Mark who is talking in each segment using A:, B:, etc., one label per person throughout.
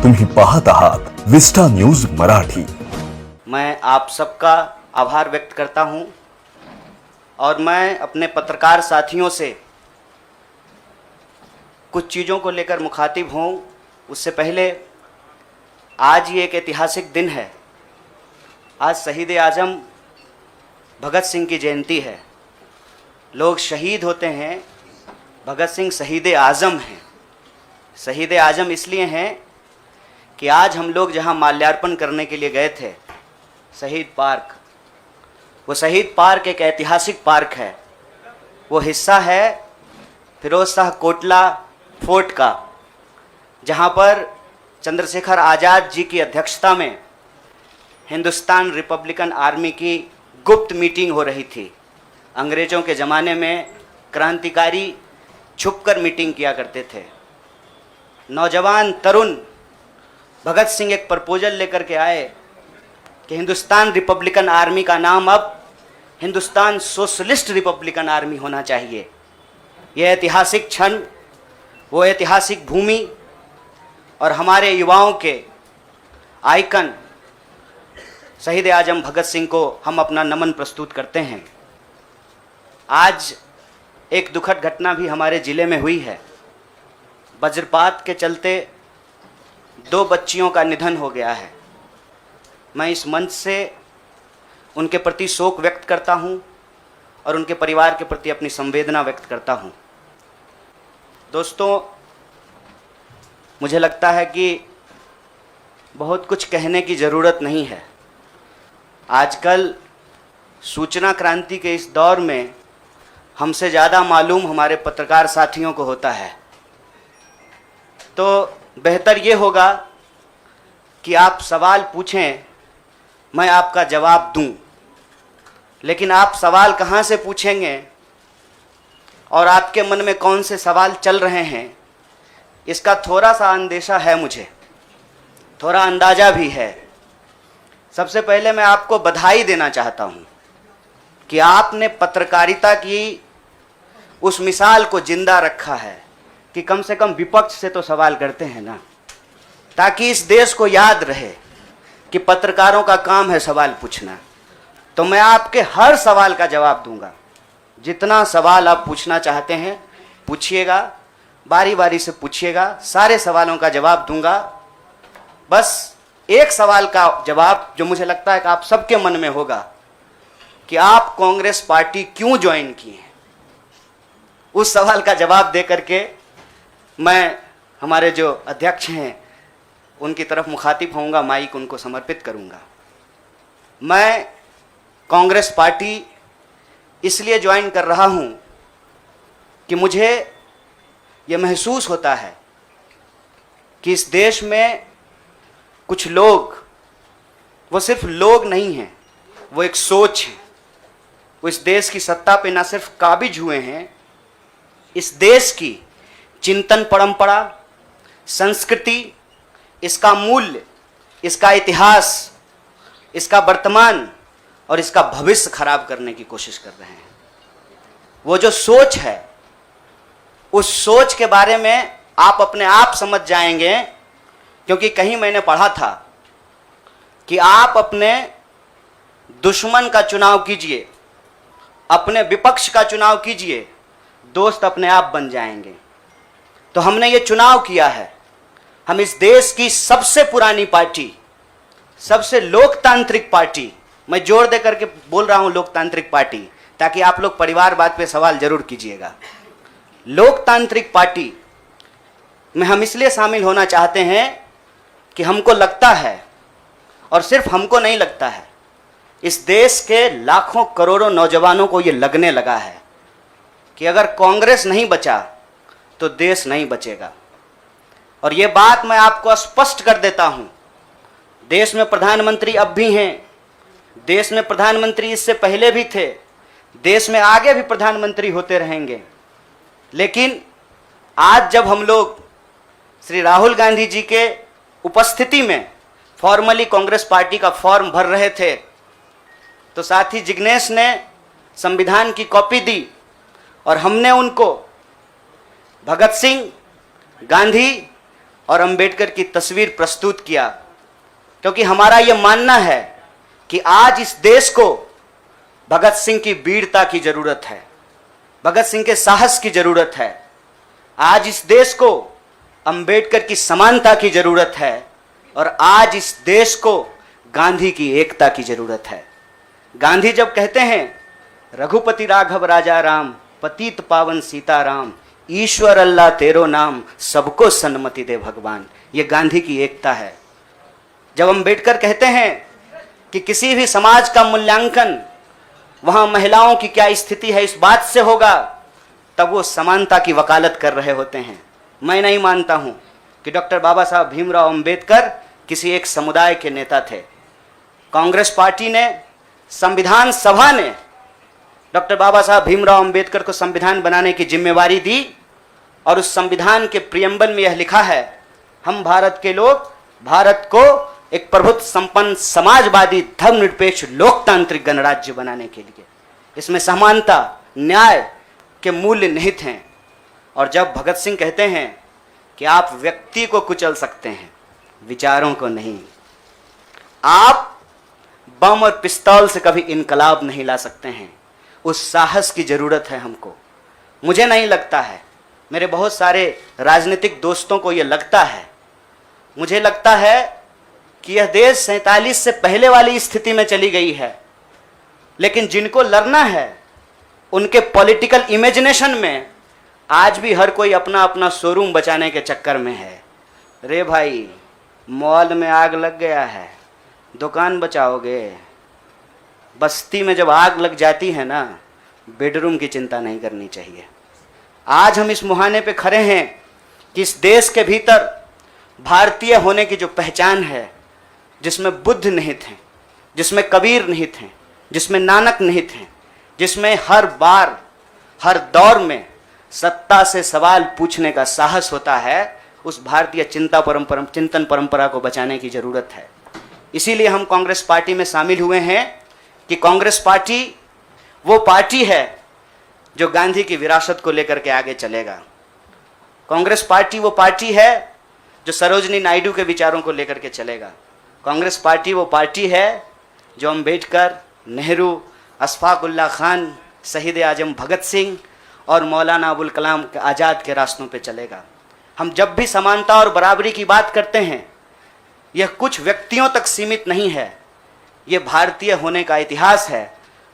A: तुम्ही पाहत आहात विस्टा न्यूज मराठी।
B: मैं आप सबका आभार व्यक्त करता हूं और मैं अपने पत्रकार साथियों से कुछ चीज़ों को लेकर मुखातिब हूं। उससे पहले आज ये एक ऐतिहासिक दिन है। आज शहीद आज़म भगत सिंह की जयंती है। लोग शहीद होते हैं, भगत सिंह शहीद आज़म हैं। शहीद आज़म इसलिए हैं कि आज हम लोग जहां माल्यार्पण करने के लिए गए थे, शहीद पार्क, वो शहीद पार्क एक ऐतिहासिक पार्क है। वो हिस्सा है फिरोज शाह कोटला फोर्ट का, जहां पर चंद्रशेखर आज़ाद जी की अध्यक्षता में हिंदुस्तान रिपब्लिकन आर्मी की गुप्त मीटिंग हो रही थी। अंग्रेज़ों के ज़माने में क्रांतिकारी छुपकर मीटिंग किया करते थे। नौजवान तरुण भगत सिंह एक प्रपोजल लेकर के आए कि हिंदुस्तान रिपब्लिकन आर्मी का नाम अब हिंदुस्तान सोशलिस्ट रिपब्लिकन आर्मी होना चाहिए। यह ऐतिहासिक क्षण, वो ऐतिहासिक भूमि और हमारे युवाओं के आइकन शहीद आज़म भगत सिंह को हम अपना नमन प्रस्तुत करते हैं। आज एक दुखद घटना भी हमारे ज़िले में हुई है। वज्रपात के चलते 2 बच्चियों का निधन हो गया है। मैं इस मंच से उनके प्रति शोक व्यक्त करता हूं और उनके परिवार के प्रति अपनी संवेदना व्यक्त करता हूं। दोस्तों, मुझे लगता है कि बहुत कुछ कहने की ज़रूरत नहीं है। आजकल सूचना क्रांति के इस दौर में हमसे ज़्यादा मालूम हमारे पत्रकार साथियों को होता है। तो बेहतर ये होगा कि आप सवाल पूछें, मैं आपका जवाब दूं। लेकिन आप सवाल कहाँ से पूछेंगे और आपके मन में कौन से सवाल चल रहे हैं, इसका थोड़ा सा अंदेशा है, मुझे थोड़ा अंदाज़ा भी है। सबसे पहले मैं आपको बधाई देना चाहता हूं कि आपने पत्रकारिता की उस मिसाल को जिंदा रखा है कि कम से कम विपक्ष से तो सवाल करते हैं ना, ताकि इस देश को याद रहे कि पत्रकारों का काम है सवाल पूछना। तो मैं आपके हर सवाल का जवाब दूंगा। जितना सवाल आप पूछना चाहते हैं पूछिएगा, बारी बारी से पूछिएगा, सारे सवालों का जवाब दूंगा। बस एक सवाल का जवाब जो मुझे लगता है कि आप सबके मन में होगा कि आप कांग्रेस पार्टी क्यों ज्वाइन किए हैं, उस सवाल का जवाब दे करके मैं हमारे जो अध्यक्ष हैं उनकी तरफ मुखातिब होऊंगा, माइक उनको समर्पित करूंगा। मैं कांग्रेस पार्टी इसलिए ज्वाइन कर रहा हूं कि मुझे ये महसूस होता है कि इस देश में कुछ लोग, वो सिर्फ लोग नहीं हैं, वो एक सोच है। वो इस देश की सत्ता पे ना सिर्फ काबिज हुए हैं, इस देश की चिंतन परंपरा, संस्कृति, इसका मूल्य, इसका इतिहास, इसका वर्तमान और इसका भविष्य खराब करने की कोशिश कर रहे हैं। वो जो सोच है, उस सोच के बारे में आप अपने आप समझ जाएंगे, क्योंकि कहीं मैंने पढ़ा था कि आप अपने दुश्मन का चुनाव कीजिए, अपने विपक्ष का चुनाव कीजिए, दोस्त अपने आप बन जाएंगे। तो हमने ये चुनाव किया है। हम इस देश की सबसे पुरानी पार्टी, सबसे लोकतांत्रिक पार्टी, मैं जोर दे करके बोल रहा हूं लोकतांत्रिक पार्टी, ताकि आप लोग परिवारवाद पे सवाल जरूर कीजिएगा। लोकतांत्रिक पार्टी में हम इसलिए शामिल होना चाहते हैं कि हमको लगता है, और सिर्फ हमको नहीं लगता है, इस देश के लाखों करोड़ों नौजवानों को ये लगने लगा है कि अगर कांग्रेस नहीं बचा तो देश नहीं बचेगा। और ये बात मैं आपको स्पष्ट कर देता हूं, देश में प्रधानमंत्री अब भी हैं, देश में प्रधानमंत्री इससे पहले भी थे, देश में आगे भी प्रधानमंत्री होते रहेंगे। लेकिन आज जब हम लोग श्री राहुल गांधी जी के उपस्थिति में फॉर्मली कांग्रेस पार्टी का फॉर्म भर रहे थे, तो साथी जिग्नेश ने संविधान की कॉपी दी और हमने उनको भगत सिंह, गांधी और अंबेडकर की तस्वीर प्रस्तुत किया, क्योंकि हमारा यह मानना है कि आज इस देश को भगत सिंह की वीरता की जरूरत है, भगत सिंह के साहस की जरूरत है। आज इस देश को अंबेडकर की समानता की जरूरत है और आज इस देश को गांधी की एकता की जरूरत है। गांधी जब कहते हैं रघुपति राघव राजा राम, पतित पावन सीताराम, ईश्वर अल्लाह तेरो नाम, सबको सन्मति दे भगवान, ये गांधी की एकता है। जब अंबेडकर कहते हैं कि किसी भी समाज का मूल्यांकन वहां महिलाओं की क्या स्थिति है इस बात से होगा, तब वो समानता की वकालत कर रहे होते हैं। मैं नहीं मानता हूं कि डॉक्टर बाबा साहब भीमराव अंबेडकर किसी एक समुदाय के नेता थे। कांग्रेस पार्टी ने, संविधान सभा ने डॉक्टर बाबा साहब भीमराव अंबेडकर को संविधान बनाने की जिम्मेवारी दी और उस संविधान के प्रियम्बल में यह लिखा है, हम भारत के लोग भारत को एक प्रभुत्व संपन्न समाजवादी धर्मनिरपेक्ष लोकतांत्रिक गणराज्य बनाने के लिए, इसमें समानता न्याय के मूल्य निहित हैं। और जब भगत सिंह कहते हैं कि आप व्यक्ति को कुचल सकते हैं, विचारों को नहीं, आप बम और पिस्तौल से कभी इनकलाब नहीं ला सकते हैं, उस साहस की जरूरत है हमको। मुझे नहीं लगता है, मेरे बहुत सारे राजनीतिक दोस्तों को यह लगता है, मुझे लगता है कि यह देश 47 से पहले वाली स्थिति में चली गई है। लेकिन जिनको लड़ना है उनके पॉलिटिकल इमेजिनेशन में आज भी हर कोई अपना अपना शोरूम बचाने के चक्कर में है। रे भाई, मॉल में आग लग गया है, दुकान बचाओगे? बस्ती में जब आग लग जाती है ना, बेडरूम की चिंता नहीं करनी चाहिए। आज हम इस मुहाने पे खड़े हैं कि इस देश के भीतर भारतीय होने की जो पहचान है, जिसमें बुद्ध निहित हैं, जिसमें कबीर निहित हैं, जिसमें नानक निहित हैं, जिसमें हर बार हर दौर में सत्ता से सवाल पूछने का साहस होता है, उस भारतीय चिंतन परंपरा को बचाने की जरूरत है। इसीलिए हम कांग्रेस पार्टी में शामिल हुए हैं कि कांग्रेस पार्टी वो पार्टी है जो गांधी की विरासत को लेकर के आगे चलेगा। कांग्रेस पार्टी वो पार्टी है जो सरोजनी नायडू के विचारों को लेकर के चलेगा। कांग्रेस पार्टी वो पार्टी है जो अंबेडकर, नेहरू, अशफाक उल्लाह खान, शहीद आजम भगत सिंह और मौलाना अबुल कलाम आज़ाद के रास्तों पे चलेगा। हम जब भी समानता और बराबरी की बात करते हैं, यह कुछ व्यक्तियों तक सीमित नहीं है, यह भारतीय होने का इतिहास है।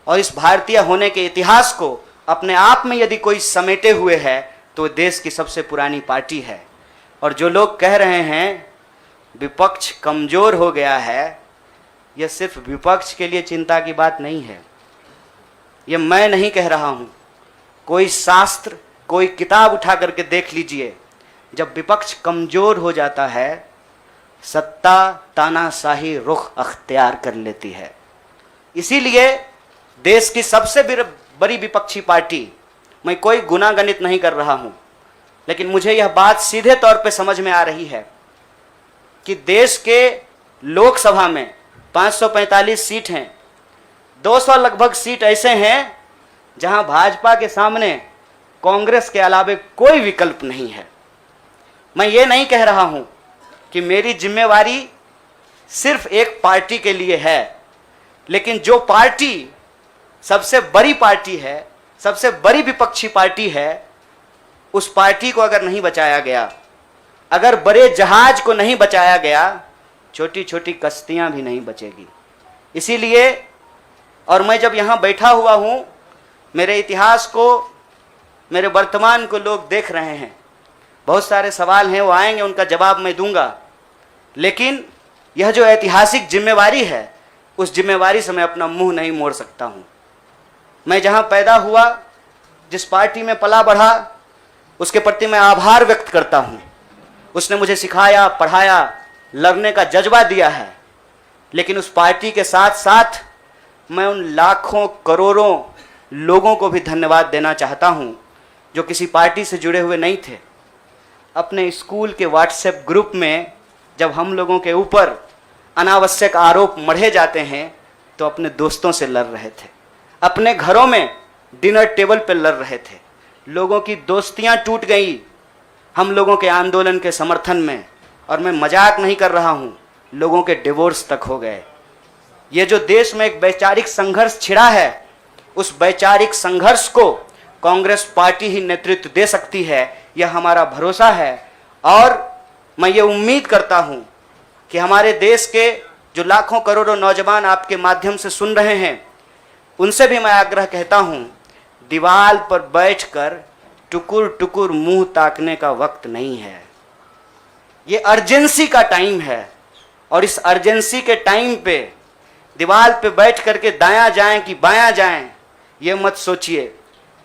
B: और इस भारतीय होने के इतिहास को अपने आप में यदि कोई समेटे हुए है तो देश की सबसे पुरानी पार्टी है। और जो लोग कह रहे हैं विपक्ष कमजोर हो गया है, यह सिर्फ विपक्ष के लिए चिंता की बात नहीं है। यह मैं नहीं कह रहा हूं, कोई शास्त्र, कोई किताब उठा करके देख लीजिए। जब विपक्ष कमजोर हो जाता है, सत्ता तानाशाही रुख अख्तियार कर लेती है। इसीलिए देश की सबसे बड़ी विपक्षी पार्टी, मैं कोई गुनागणित नहीं कर रहा हूं, लेकिन मुझे यह बात सीधे तौर पे समझ में आ रही है कि देश के लोकसभा में 545 सीट हैं, 200 लगभग सीट ऐसे हैं जहां भाजपा के सामने कांग्रेस के अलावे कोई विकल्प नहीं है। मैं ये नहीं कह रहा हूं कि मेरी जिम्मेवारी सिर्फ एक पार्टी के लिए है, लेकिन जो पार्टी सबसे बड़ी पार्टी है, सबसे बड़ी विपक्षी पार्टी है, उस पार्टी को अगर नहीं बचाया गया, अगर बड़े जहाज को नहीं बचाया गया, छोटी छोटी कश्तियां भी नहीं बचेगी। इसीलिए, और मैं जब यहाँ बैठा हुआ हूँ, मेरे इतिहास को, मेरे वर्तमान को लोग देख रहे हैं। बहुत सारे सवाल हैं, वो आएंगे, उनका जवाब मैं दूंगा। लेकिन यह जो ऐतिहासिक जिम्मेवारी है, उस जिम्मेवारी से मैं अपना मुंह नहीं मोड़ सकता हूँ। मैं जहाँ पैदा हुआ, जिस पार्टी में पला बढ़ा, उसके प्रति मैं आभार व्यक्त करता हूँ। उसने मुझे सिखाया, पढ़ाया, लड़ने का जज्बा दिया है। लेकिन उस पार्टी के साथ साथ मैं उन लाखों करोड़ों लोगों को भी धन्यवाद देना चाहता हूँ जो किसी पार्टी से जुड़े हुए नहीं थे। अपने स्कूल के व्हाट्सएप ग्रुप में जब हम लोगों के ऊपर अनावश्यक आरोप मढ़े जाते हैं तो अपने दोस्तों से लड़ रहे थे, अपने घरों में डिनर टेबल पर लड़ रहे थे। लोगों की दोस्तियां टूट गई हम लोगों के आंदोलन के समर्थन में, और मैं मजाक नहीं कर रहा हूँ, लोगों के डिवोर्स तक हो गए। ये जो देश में एक वैचारिक संघर्ष छिड़ा है, उस वैचारिक संघर्ष को कांग्रेस पार्टी ही नेतृत्व दे सकती है, यह हमारा भरोसा है। और मैं ये उम्मीद करता हूँ कि हमारे देश के जो लाखों करोड़ों नौजवान आपके माध्यम से सुन रहे हैं, उनसे भी मैं आग्रह कहता हूँ, दीवार पर बैठकर टुकुर टुकुर मुंह ताकने का वक्त नहीं है। ये अर्जेंसी का टाइम है, और इस अर्जेंसी के टाइम पे दीवार पे बैठ करके दायां जाएं कि बायां जाएं, ये मत सोचिए।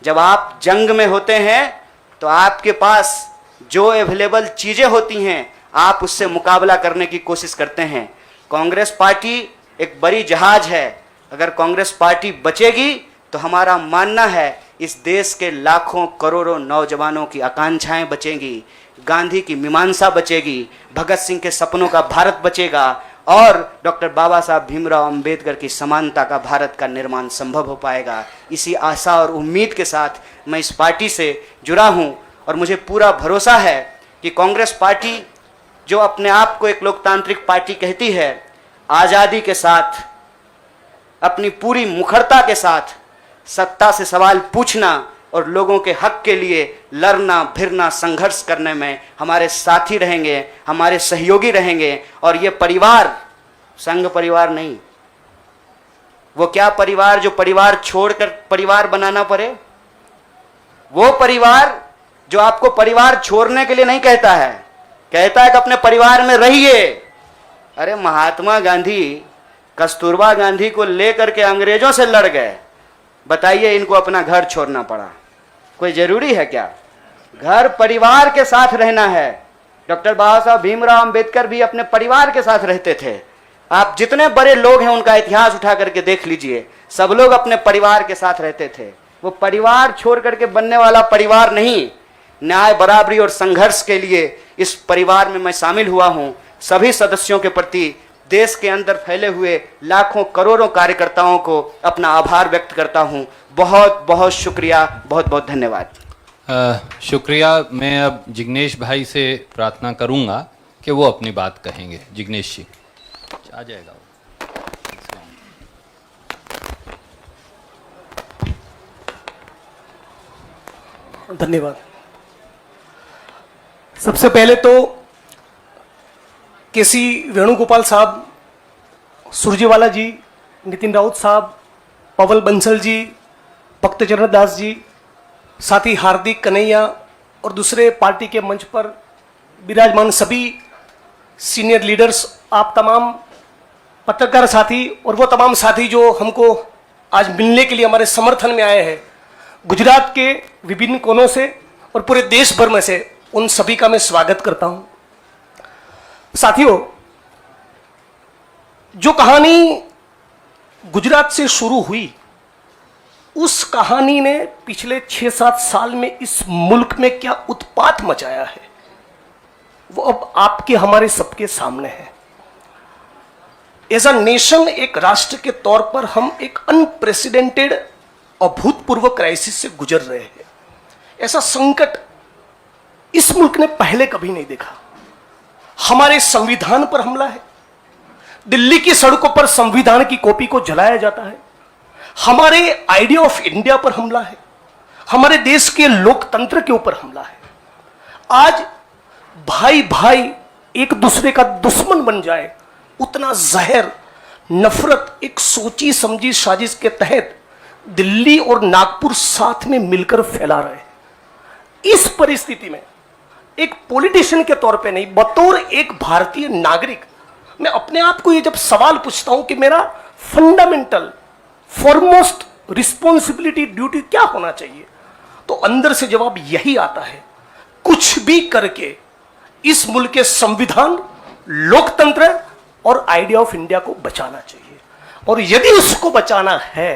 B: जब आप जंग में होते हैं तो आपके पास जो अवेलेबल चीज़ें होती हैं, आप उससे मुकाबला करने की कोशिश करते हैं। कांग्रेस पार्टी एक बड़ी जहाज है, अगर कांग्रेस पार्टी बचेगी तो हमारा मानना है इस देश के लाखों करोड़ों नौजवानों की आकांक्षाएं बचेंगी, गांधी की मीमांसा बचेगी, भगत सिंह के सपनों का भारत बचेगा, और डॉक्टर बाबा साहब भीमराव अंबेडकर की समानता का भारत का निर्माण संभव हो पाएगा। इसी आशा और उम्मीद के साथ मैं इस पार्टी से जुड़ा हूं, और मुझे पूरा भरोसा है कि कांग्रेस पार्टी जो अपने आप को एक लोकतांत्रिक पार्टी कहती है, आज़ादी के साथ, अपनी पूरी मुखरता के साथ सत्ता से सवाल पूछना और लोगों के हक के लिए लड़ना भिड़ना संघर्ष करने में हमारे साथी रहेंगे, हमारे सहयोगी रहेंगे। और ये परिवार संघ परिवार नहीं, वो क्या परिवार जो परिवार छोड़कर परिवार बनाना पड़े, वो परिवार जो आपको परिवार छोड़ने के लिए नहीं कहता है, कहता है कि अपने परिवार में रहिए। अरे महात्मा गांधी कस्तूरबा गांधी को लेकर के अंग्रेजों से लड़ गए, बताइए इनको अपना घर छोड़ना पड़ा? कोई जरूरी है क्या? घर परिवार के साथ रहना है। डॉक्टर बाबा साहब भीमराव अंबेडकर भी अपने परिवार के साथ रहते थे। आप जितने बड़े लोग हैं उनका इतिहास उठा करके देख लीजिए, सब लोग अपने परिवार के साथ रहते थे। वो परिवार छोड़ करके बनने वाला परिवार नहीं। न्याय बराबरी और संघर्ष के लिए इस परिवार में मैं शामिल हुआ हूं। सभी सदस्यों के प्रति देश के अंदर फैले हुए लाखों करोड़ों कार्यकर्ताओं को अपना आभार व्यक्त करता हूं। बहुत बहुत शुक्रिया, बहुत बहुत धन्यवाद।
C: शुक्रिया। मैं अब जिग्नेश भाई से प्रार्थना करूंगा कि वो अपनी बात कहेंगे। जिग्नेश जी आ जाएगा।
D: धन्यवाद। सबसे पहले तो केसी वेणुगोपाल साहब, सुरजेवाला जी, नितिन राउत साहब, पवल बंसल जी, भक्तचरण दास जी, साथी हार्दिक कन्हैया और दूसरे पार्टी के मंच पर विराजमान सभी सीनियर लीडर्स, आप तमाम पत्रकार साथी और वो तमाम साथी जो हमको आज मिलने के लिए हमारे समर्थन में आए हैं, गुजरात के विभिन्न कोनों से और पूरे देश भर में से, उन सभी का मैं स्वागत करता हूं। साथियों, जो कहानी गुजरात से शुरू हुई, उस कहानी ने पिछले 6-7 साल में इस मुल्क में क्या उत्पात मचाया है, वो अब आपके हमारे सबके सामने है। एज अ नेशन, एक राष्ट्र के तौर पर हम एक अनप्रेसिडेंटेड, अभूतपूर्व क्राइसिस से गुजर रहे हैं। ऐसा संकट इस मुल्क ने पहले कभी नहीं देखा। हमारे संविधान पर हमला है, दिल्ली की सड़कों पर संविधान की कॉपी को जलाया जाता है, हमारे आइडिया ऑफ इंडिया पर हमला है, हमारे देश के लोकतंत्र के ऊपर हमला है। आज भाई भाई एक दूसरे का दुश्मन बन जाए, उतना जहर, नफरत एक सोची समझी साजिश के तहत दिल्ली और नागपुर साथ में मिलकर फैला रहे हैं। इस परिस्थिति में एक पॉलिटिशियन के तौर पे नहीं, बतौर एक भारतीय नागरिक, मैं अपने आप को ये जब सवाल पूछता हूं कि मेरा फंडामेंटल फॉरमोस्ट रिस्पॉन्सिबिलिटी, ड्यूटी क्या होना चाहिए, तो अंदर से जवाब यही आता है, कुछ भी करके इस मुल्क के संविधान, लोकतंत्र और आइडिया ऑफ इंडिया को बचाना चाहिए। और यदि उसको बचाना है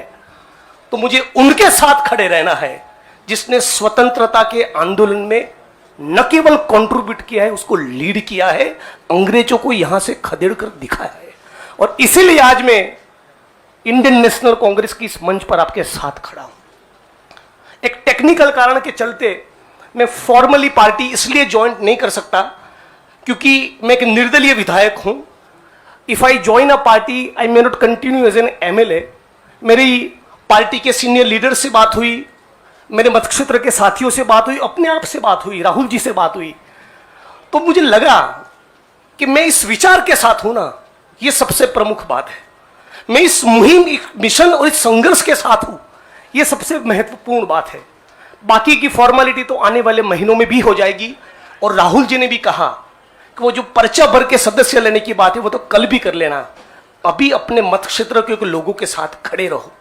D: तो मुझे उनके साथ खड़े रहना है जिसने स्वतंत्रता के आंदोलन में न केवल कंट्रीब्यूट किया है, उसको लीड किया है, अंग्रेजों को यहां से खदेड़ कर दिखाया है। और इसीलिए आज मैं इंडियन नेशनल कांग्रेस की इस मंच पर आपके साथ खड़ा हूं। एक टेक्निकल कारण के चलते मैं फॉर्मली पार्टी इसलिए ज्वाइन नहीं कर सकता क्योंकि मैं एक निर्दलीय विधायक हूं। If I join a party I may not continue as an MLA। मेरी पार्टी के सीनियर लीडर से बात हुई, मेरे मतक्षेत्र के साथियों से बात हुई, अपने आप से बात हुई, राहुल जी से बात हुई, तो मुझे लगा कि मैं इस विचार के साथ हूं ना, ये सबसे प्रमुख बात है। मैं इस मुहिम, मिशन और इस संघर्ष के साथ हूं, ये सबसे महत्वपूर्ण बात है। बाकी की फॉर्मेलिटी तो आने वाले महीनों में भी हो जाएगी। और राहुल जी ने भी कहा कि वो जो पर्चा भर के सदस्य लेने की बात है वो तो कल भी कर लेना, अभी अपने मत क्षेत्र के लोगों के साथ खड़े रहो।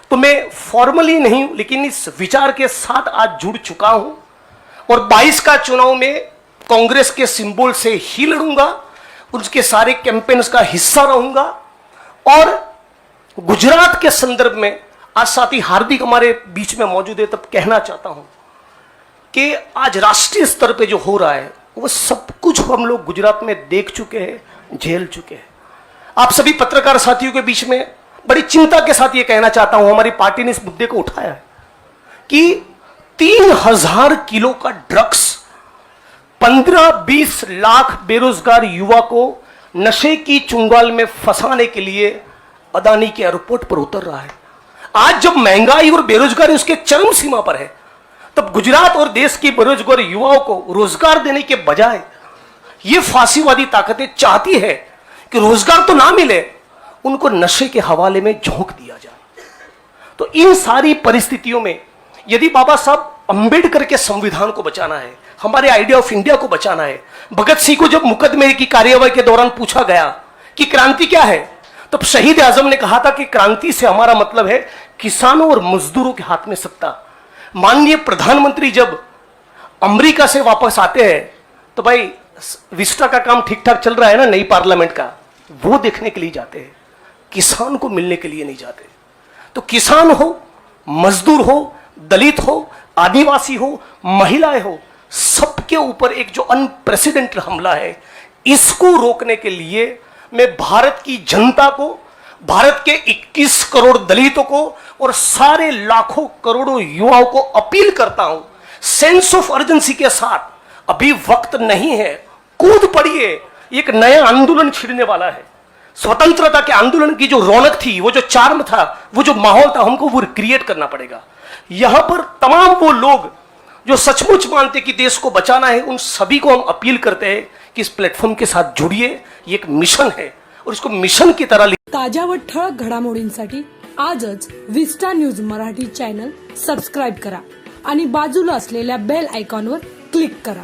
D: तो मैं फॉर्मली नहीं लेकिन इस विचार के साथ आज जुड़ चुका हूं और 22 का चुनाव में कांग्रेस के सिंबल से ही लड़ूंगा, उसके सारे कैंपेन्स का हिस्सा रहूंगा। और गुजरात के संदर्भ में आज साथी हार्दिक हमारे बीच में मौजूद है, तब कहना चाहता हूं कि आज राष्ट्रीय स्तर पे जो हो रहा है वो सब कुछ हम लोग गुजरात में देख चुके हैं, झेल चुके हैं। आप सभी पत्रकार साथियों के बीच में बड़ी चिंता के साथ ये कहना चाहता हूं, हमारी पार्टी ने इस मुद्दे को उठाया है कि 3000 किलो का ड्रग्स 15-20 लाख बेरोजगार युवा को नशे की चुंगाल में फंसाने के लिए अदानी के एयरपोर्ट पर उतर रहा है। आज जब महंगाई और बेरोजगारी उसके चरम सीमा पर है, तब गुजरात और देश की बेरोजगार युवाओं को रोजगार देने के बजाय ये फांसीवादी ताकतें चाहती है कि रोजगार तो ना मिले, उनको नशे के हवाले में झोंक दिया जाए। तो इन सारी परिस्थितियों में यदि बाबा साहब अंबेडकर के संविधान को बचाना है, हमारे आइडिया ऑफ इंडिया को बचाना है, भगत सिंह को जब मुकदमे की कार्यवाही के दौरान पूछा गया कि क्रांति क्या है, तब शहीद आजम ने कहा था कि क्रांति से हमारा मतलब है किसानों और मजदूरों के हाथ में सत्ता। माननीय प्रधानमंत्री जब अमेरिका से वापस आते हैं तो भाई विस्टा का काम ठीक ठाक चल रहा है ना, नई पार्लियामेंट का, वो देखने के लिए जाते हैं, किसान को मिलने के लिए नहीं जाते। तो किसान हो, मजदूर हो, दलित हो, आदिवासी हो, महिलाएं हो, सबके ऊपर एक जो अनप्रेसिडेंटेड हमला है, इसको रोकने के लिए मैं भारत की जनता को, भारत के 21 करोड़ दलितों को और सारे लाखों करोड़ों युवाओं को अपील करता हूं, सेंस ऑफ अर्जेंसी के साथ, अभी वक्त नहीं है, कूद पड़िए। एक नया आंदोलन छिड़ने वाला है। स्वतंत्रता के आंदोलन की जो रौनक थी, वो जो चार्म था, वो जो माहौल था, हमको वो क्रिएट करना पड़ेगा। यहां पर तमाम वो लोग जो सचमुच मानते कि देश को बचाना है, उन सभी को हम अपील करते हैं कि इस प्लेटफॉर्म के साथ जुड़िए। ये एक मिशन है और इसको मिशन की तरह
E: ताज्या व ठळक घडामोडींसाठी आजच Vista news Marathi channel subscribe करा आणि बाजूला असलेल्या बेल आयकॉनवर क्लिक करा।